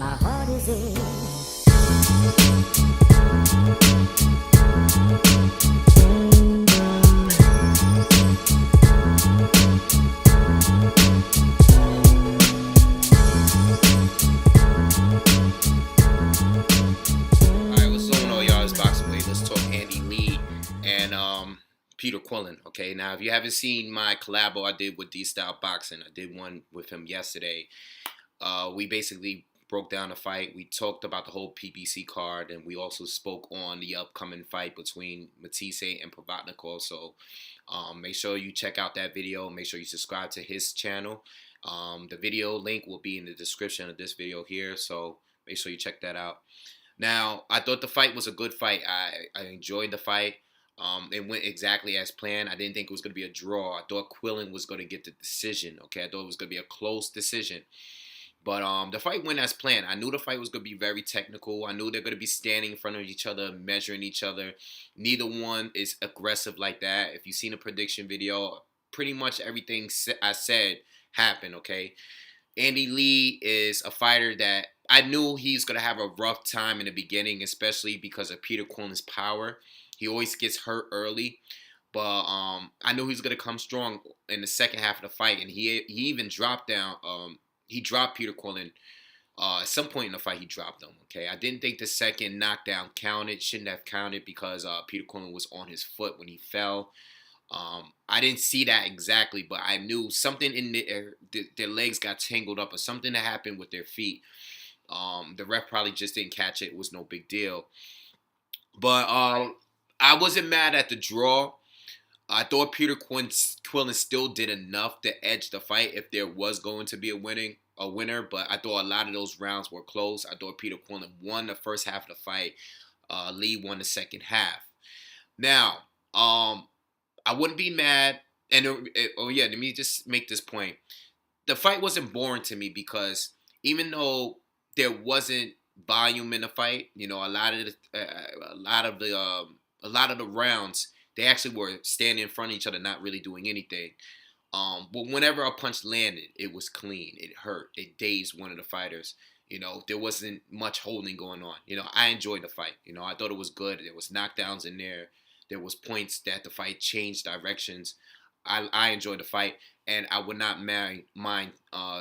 My heart is in. Alright, what's going on, y'all? It's Boxing Wave. Let's talk Andy Lee and Peter Quillen. Okay, now if you haven't seen my collabo I did with D Style Boxing, I did one with him yesterday. We basically broke down the fight. We talked about the whole PBC card, and we also spoke on the upcoming fight between Matisse and Provodnikov. So make sure you check out that video. Make sure you subscribe to his channel. The video link will be in the description of this video here, so make sure you check that out. Now, I thought the fight was a good fight. I enjoyed the fight. It went exactly as planned. I didn't think it was going to be a draw. I thought Quillen was going to get the decision. Okay, I thought it was going to be a close decision. But the fight went as planned. I knew the fight was going to be very technical. I knew they're going to be standing in front of each other, measuring each other. Neither one is aggressive like that. If you've seen a prediction video, pretty much everything I said happened, okay? Andy Lee is a fighter that I knew he's going to have a rough time in the beginning, especially because of Peter Quillen's power. He always gets hurt early. But I knew he was going to come strong in the second half of the fight. And he even dropped down. He dropped Peter Quillen. At some point in the fight, he dropped him. Okay, I didn't think the second knockdown counted. Shouldn't have counted because Peter Quillen was on his foot when he fell. I didn't see that exactly, but I knew something in their legs got tangled up or something that happened with their feet. The ref probably just didn't catch it. It was no big deal. But I wasn't mad at the draw. I thought Peter Quillen still did enough to edge the fight if there was going to be a winner. But I thought a lot of those rounds were close. I thought Peter Quillen won the first half of the fight. Lee won the second half. Now, I wouldn't be mad. And let me just make this point. The fight wasn't boring to me because even though there wasn't volume in the fight, you know, a lot of the rounds they actually were standing in front of each other, not really doing anything. But whenever a punch landed, it was clean. It hurt. It dazed one of the fighters. You know, there wasn't much holding going on. You know, I enjoyed the fight. You know, I thought it was good. There was knockdowns in there. There was points that the fight changed directions. I enjoyed the fight, and I would not mind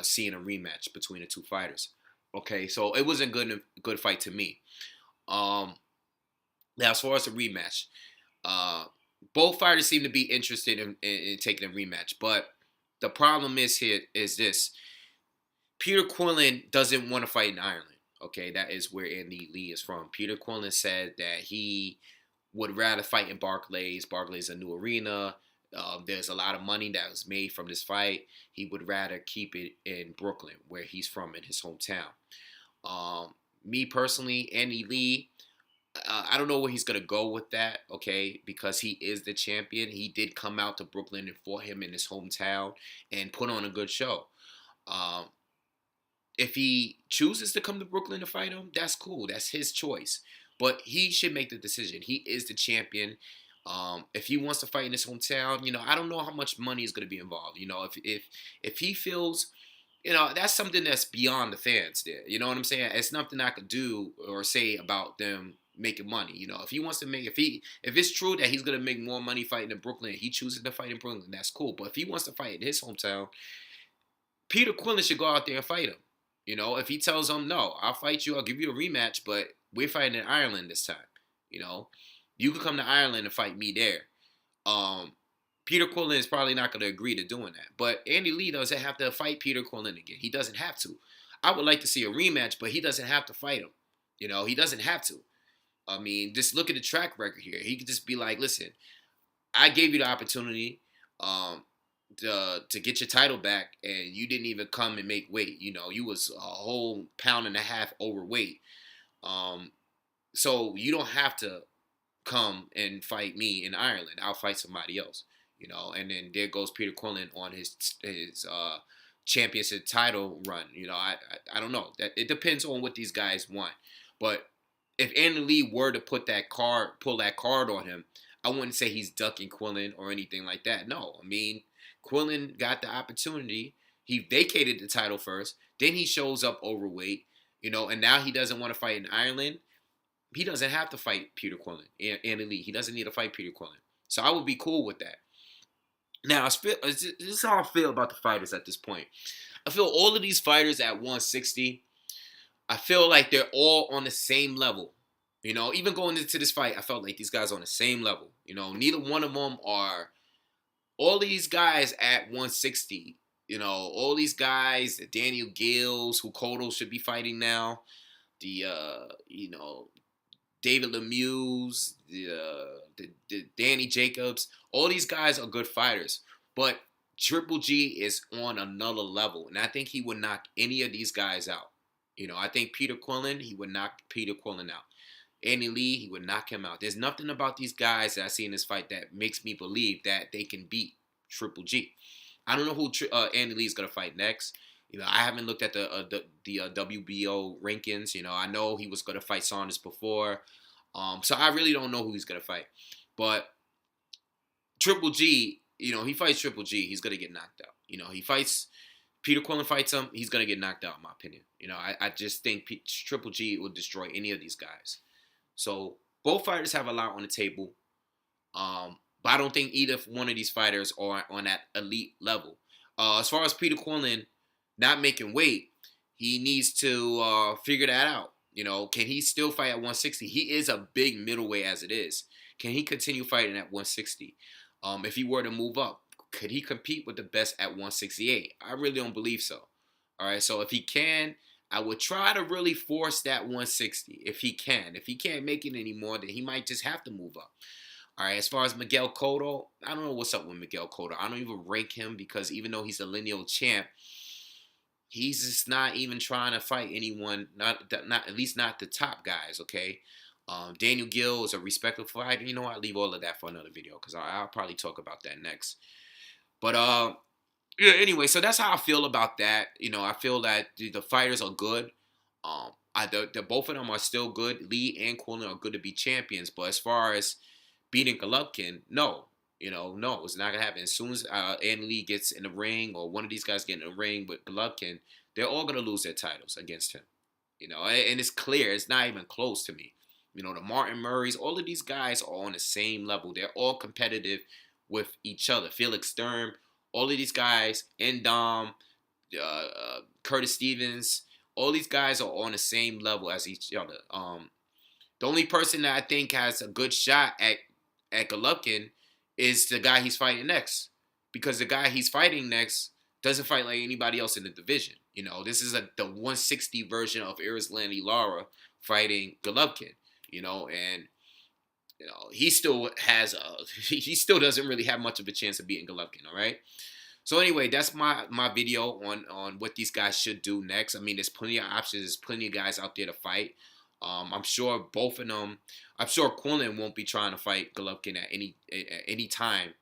seeing a rematch between the two fighters. Okay, so it was a good fight to me. Now, as far as the rematch, both fighters seem to be interested in taking a rematch, but the problem is this. Peter Quillen doesn't want to fight in Ireland. Okay, that is where Andy Lee is from. Peter Quillen said that he would rather fight in Barclays. Barclays is a new arena. There's a lot of money that was made from this fight. He would rather keep it in Brooklyn, where he's from, in his hometown. Me personally, Andy Lee, I don't know where he's going to go with that, okay, because he is the champion. He did come out to Brooklyn and fought him in his hometown and put on a good show. If he chooses to come to Brooklyn to fight him, that's cool. That's his choice. But he should make the decision. He is the champion. If he wants to fight in his hometown, you know, I don't know how much money is going to be involved. You know, if he feels, you know, that's something that's beyond the fans there. You know what I'm saying? It's nothing I could do or say about them making money. You know, if he wants to make, if it's true that he's going to make more money fighting in Brooklyn, he chooses to fight in Brooklyn, that's cool. But if he wants to fight in his hometown, Peter Quillen should go out there and fight him. You know, if he tells him, no, I'll fight you, I'll give you a rematch, but we're fighting in Ireland this time. You know, you can come to Ireland and fight me there. Peter Quillen is probably not going to agree to doing that. But Andy Lee doesn't have to fight Peter Quillen again. He doesn't have to. I would like to see a rematch, but he doesn't have to fight him. You know, he doesn't have to. I mean, just look at the track record here. He could just be like, listen, I gave you the opportunity to get your title back, and you didn't even come and make weight. You know, you was a whole pound and a half overweight. So you don't have to come and fight me in Ireland. I'll fight somebody else. You know, and then there goes Peter Quillen on his championship title run. You know, I don't know. That it depends on what these guys want. But if Andy Lee were to pull that card on him, I wouldn't say he's ducking Quillen or anything like that. No, I mean, Quillen got the opportunity. He vacated the title first. Then he shows up overweight. And now he doesn't want to fight in Ireland. He doesn't have to fight Peter Quillin and Andy Lee. He doesn't need to fight Peter Quillin. So I would be cool with that. Now, this is how I feel about the fighters at this point. I feel all of these fighters at 160, I feel like they're all on the same level. Even going into this fight, I felt like these guys are on the same level. Neither one of them are. All these guys at 160, all these guys, the Daniel Gills, who Cotto should be fighting now, the David Lemieux, the Danny Jacobs, all these guys are good fighters. But Triple G is on another level, and I think he would knock any of these guys out. I think Peter Quillin, he would knock Peter Quillin out. Andy Lee, he would knock him out. There's nothing about these guys that I see in this fight that makes me believe that they can beat Triple G. I don't know who Andy Lee is going to fight next. I haven't looked at the WBO rankings. I know he was going to fight Saunders before. So I really don't know who he's going to fight. But Triple G, he fights Triple G, he's going to get knocked out. He fights, Peter Quillin fights him, he's going to get knocked out, in my opinion. I just think Triple G will destroy any of these guys. So both fighters have a lot on the table. But I don't think either one of these fighters are on that elite level. As far as Peter Quillin not making weight, he needs to figure that out. Can he still fight at 160? He is a big middleweight as it is. Can he continue fighting at 160? If he were to move up, could he compete with the best at 168? I really don't believe so. All right, so if he can, I would try to really force that 160 if he can. If he can't make it anymore, then he might just have to move up. All right, as far as Miguel Cotto, I don't know what's up with Miguel Cotto. I don't even rank him because even though he's a lineal champ, he's just not even trying to fight anyone, not at least not the top guys, okay? Daniel Gill is a respectable fighter. I'll leave all of that for another video because I'll probably talk about that next. But yeah, anyway, so that's how I feel about that. I feel that the fighters are good. Both of them are still good. Lee and Quillin are good to be champions. But as far as beating Golovkin, no. No, it's not going to happen. As soon as Andy Lee gets in the ring or one of these guys get in the ring with Golovkin, they're all going to lose their titles against him. And it's clear. It's not even close to me. The Martin Murrays, all of these guys are on the same level. They're all competitive with each other. Felix Sturm, all of these guys, Endom, Curtis Stevens, all these guys are on the same level as each other. The only person that I think has a good shot at Golovkin is the guy he's fighting next. Because the guy he's fighting next doesn't fight like anybody else in the division. This is the 160 version of Erislandy Lara fighting Golovkin. And he still doesn't really have much of a chance of beating Golovkin, all right? So anyway, that's my video on what these guys should do next. I mean, there's plenty of options. There's plenty of guys out there to fight. I'm sure both of them. I'm sure Quillin won't be trying to fight Golovkin at any time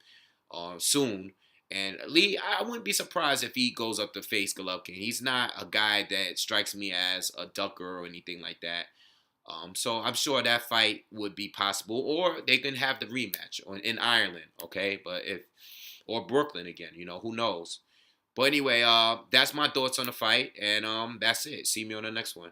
soon. And Lee, I wouldn't be surprised if he goes up to face Golovkin. He's not a guy that strikes me as a ducker or anything like that. So I'm sure that fight would be possible, or they can have the rematch in Ireland, okay? Or Brooklyn again, who knows? But anyway, that's my thoughts on the fight, and that's it. See me on the next one.